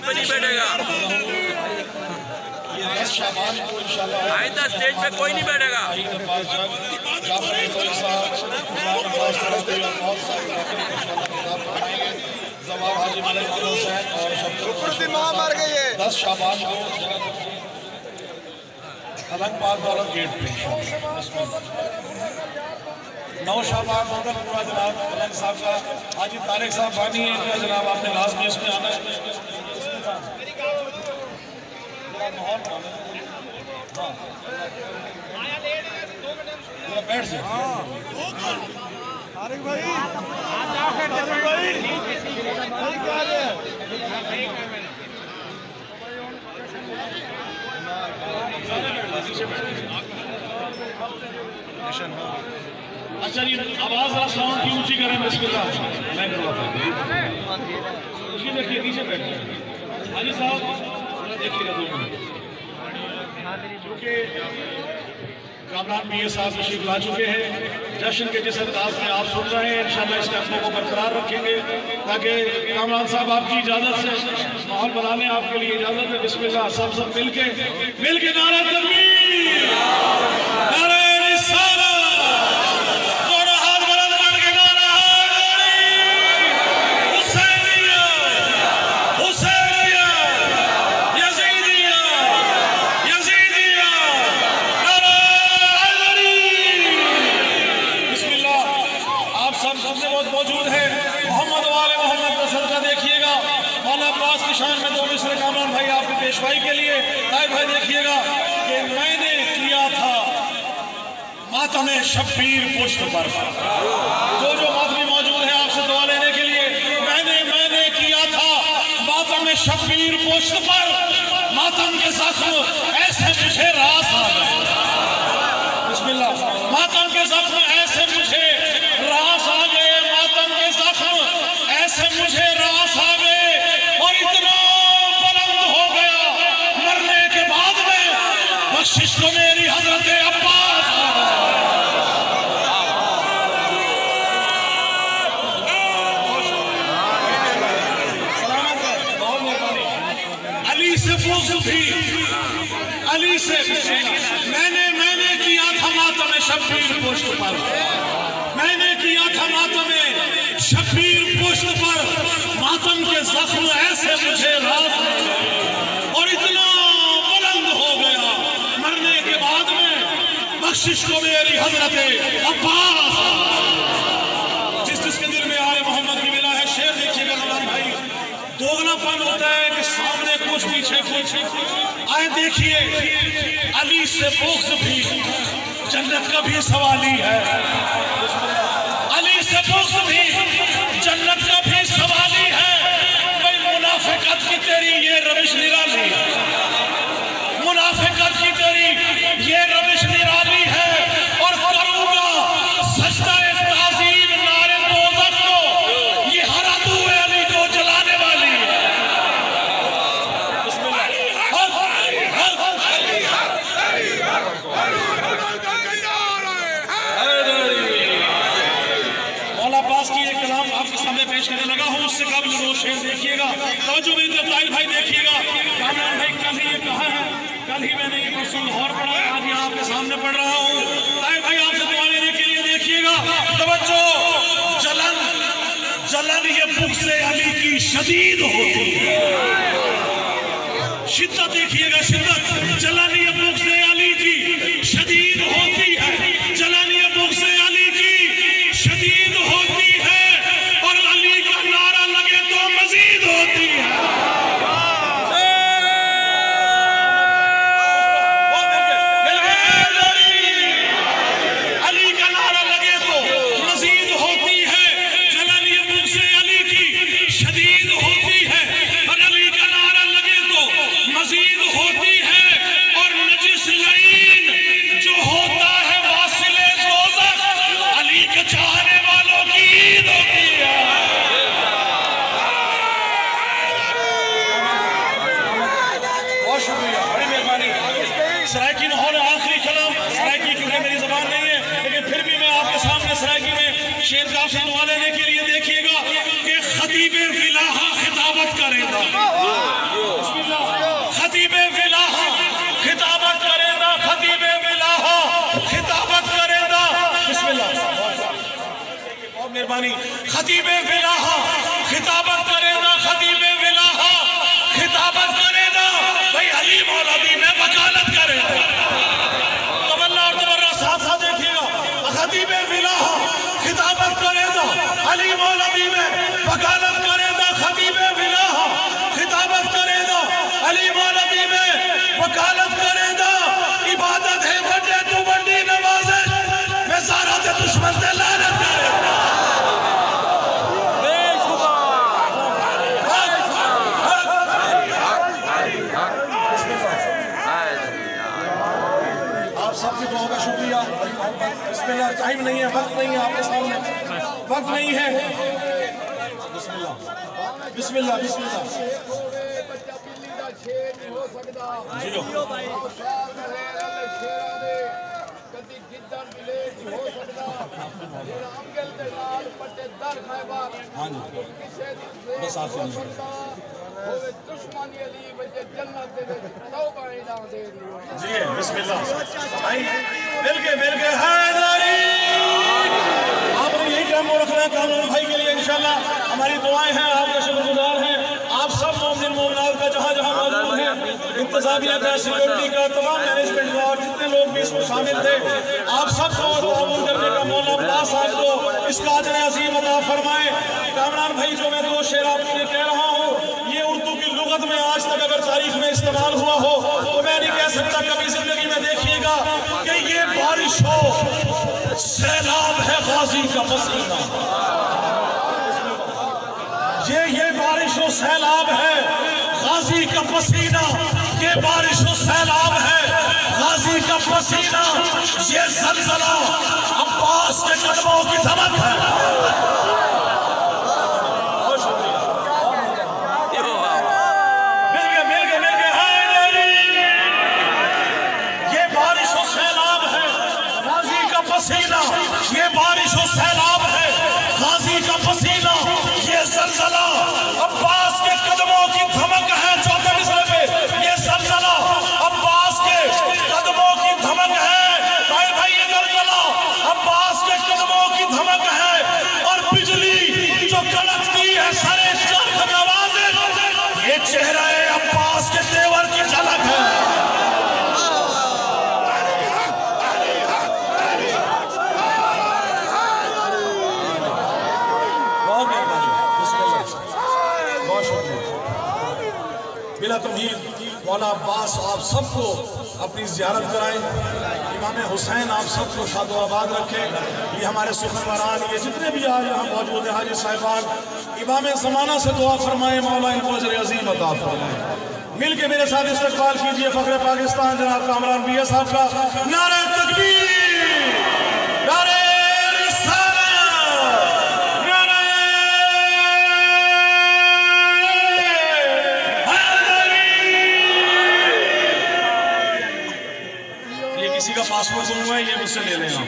پہ نہیں بیٹھے گا، آئندہ اسٹیج پہ کوئی نہیں بیٹھے گا۔ دس شعبان کو الگ پاک دولت گیٹ پہ 9 شعبان ہوگا پورا جناب الگ صاحب کا حاجی طارق صاحب بانی ہے جناب آپ نے لازمی اس میں آنا ہے بیٹھ سے طارق بھائی اچھا جی آواز ذرا ساؤنڈ کی اونچی کریں بسم اللہ میں کرواتا ہوں اسی دیکھیے نیچے بیٹھے حاجی صاحب دیکھیے گا 2 منٹ کیونکہ کامران میاں صاحب تشریف لا چکے ہیں جشن کے جس انداز میں آپ سن رہے ہیں انشاءاللہ اس ٹیمپو کو برقرار رکھیں گے تاکہ کامران صاحب آپ کی اجازت سے ماحول بنا لیں آپ کے لیے اجازت ہے بسم اللہ سب مل کے نعرہ تکبیر نعرہ رسالت دونوں ہاتھ بلند کر کے نعرہ حسینیہ حسینیہ یزیدیہ یزیدیہ نعرہ حیدری بسم اللہ آپ سب سے بہت موجود ہیں محمد وآل محمد کا صدقہ دیکھیے گا مولا عباس کی شان میں 2 مصرے کامران بھائی آپ کی پیشوائی کے لیے طاہر بھائی دیکھیے گا کہ میں نے کیا تھا ماتم شبیر پشت پر جو ماتمی موجود ہے آپ سے دعا لینے کے لیے میں نے کیا تھا ماتم شبیر پشت پر ماتم کے زخم ایسے مجھے راس آ گئے بسم اللہ ماتم کے زخم ایسے مجھے راس آ گئے ماتم کے زخم ایسے مجھے راس آ گئے اور اتنا بلند ہو گیا مرنے کے بعد میں بخشش کو میری حضرت عباس علی سے بغض بھی علی سے میں نے کیا تھا ماتم شبیر پشت پر میں نے کیا تھا ماتم شبیر پشت پر ماتم کے زخم ایسے مجھے راس اور اتنا بلند ہو گیا مرنے کے بعد میں بخشش کو میری حضرت عباس جس کے دل میں آل محمد کی ملا ہے شعر دیکھیے گا غلام بھائی دوگنا پن ہوتا ہے کہ سامنے کچھ پیچھے کچھ آئے دیکھیے علی سے بغض بھی جنت کا بھی سوالی ہے علی سے بغض بھی جنت کا بھی سوالی ہے بھائی منافقت کی تیری یہ روش نرالی ہے منافقت کی تیری یہ روش نرالی ہے اور کروں گا سجدہ تعظیم نار دوزخ کو یہ ہر عدو علی کو جلانے والی ہے بسم اللہ مولا عباس کی ایک کلام آپ کے سامنے پیش کرنے لگا ہوں اس سے قبل وہ شعر دیکھیے گا توجہ میری طرف طاہر بھائی دیکھیے گا کامران بھائی کل ہی یہ کہا ہے کل ہی میں نے یہ پرسوں لاہور پڑھا ہے آج یہاں آپ کے سامنے پڑھ رہا ہوں طاہر بھائی آپ سے دعا لینے کے لیے دیکھیے گا توجہ جلن یہ بغض علی کی شدید ہوتی ہے شدت دیکھیے گا شدت جلن یہ بغض علی کی شدید ہوتی ہے جلن یہ بغض علی کی شدید ہوتی ہے اور علی کا نعرہ لگے تو مزید ہوتی ہے علی کا نعرہ لگے تو مزید ہوتی ہے جلن یہ بغض علی کی شدید ہوتی ہے اور علی کا نعرہ لگے تو مزید ہوتی ہے اور نجس لعین جو ہوتا ہے واصل دوزخ علی کے چاہنے والوں کی عید ہوتی ہے بہت شکریہ بڑی مہربانی سرائیکی ماحول آخری کلام سرائیکی کیونکہ میری زبان نہیں ہے لیکن پھر بھی میں آپ کے سامنے سرائیکی میں شعر کا سے دعا لینے کے لیے دیکھیے گا کہ خطیب فلاحہ خطابت کرے گا مہربانی خطیب ولاحہ خطابت کرے نا، خطیب ولاحہ خطابت کرے نا بھئی علی مولوی میں وکالت کرے نا، تولہ اور تبرہ ساتھ ساتھ دیکھئے گا، خطیب ولاحہ خطابت کرے نا علی مولوی میں وکالت کرے نا، خطیب ولاحہ خطابت کرے نا علی مولوی میں وکالت کرے نا، عبادت ہے بڑے تو بڑی نماز ہے، وزارت دشمن سے لعنت کرے نا۔ آپ سب کی دعاؤں کا شکریہ۔ بسم اللہ، ٹائم نہیں ہے، وقت نہیں ہے آپ کے سامنے، وقت نہیں ہے۔ بسم اللہ بسم اللہ بسم اللہ جی لو ہاں جی بس آپ سے جی بسم اللہ بھائی مل کے حیدری آپ نے یہی ٹائم رکھنا ہے کامران بھائی کے لیے انشاءاللہ ہماری دعائیں ہیں، آپ کا شکر گزار ہیں، آپ سب مومن مومنات کا جہاں جہاں موجود ہیں، انتظامیہ کا، سیکورٹی کا، تمام مینجمنٹ کا اور جتنے لوگ بھی اس میں شامل تھے، آپ سب کو تعاون کرنے کا مولا اللہ صاحب کو اس کا اجر عظیم عطا فرمائے۔ کامران بھائی جو میں دو شعر آپ سے کہہ رہا ہوں، یہ اردو کی لغت میں آج تک اگر تاریخ میں استعمال ہوا ہو تو میں نہیں کہہ سکتا، کبھی زندگی میں دیکھیے گا کہ یہ بارش ہو سیلاب ہے غازی کا پسینہ، یہ بارش و سیلاب ہے غازی کا پسینہ، یہ بارش و سیلاب ہے غازی کا پسینہ، یہ زلزلہ عباس کے قدموں کی دھمک ہے۔ یہ بارش و سیلاب ہے غازی کا پسینہ، یہ زلزلہ عباس کے قدموں کی دھمک ہے۔ چوتھے مصرعے پہ یہ زلزلہ عباس کے قدموں کی دھمک ہے۔ بھائی یہ زلزلہ عباس کے قدموں کی دھمک ہے، اور بجلی جو کڑکتی ہے سرے چرخ نوازے، یہ چہرہ عباس کے تیور کی جھلک ہے۔ بلا تمہید مولا عباس آپ سب کو اپنی زیارت کرائیں، امام حسین آپ سب کو شاد و آباد رکھے، یہ ہمارے سخنوران یہ جتنے بھی آج یہاں موجود ہیں حاجی صاحبان، امام زمانہ سے دعا فرمائے مولا ان کو اجر عظیم عطا فرمائے۔ مل کے میرے ساتھ استقبال کیجئے فخر پاکستان جناب کامران بی ایس صاحب کا۔ نعرہ تکبیر، نعرہ کسی کا پاسپورٹ گم ہوا ہے، یہ مجھ سے لے لینا۔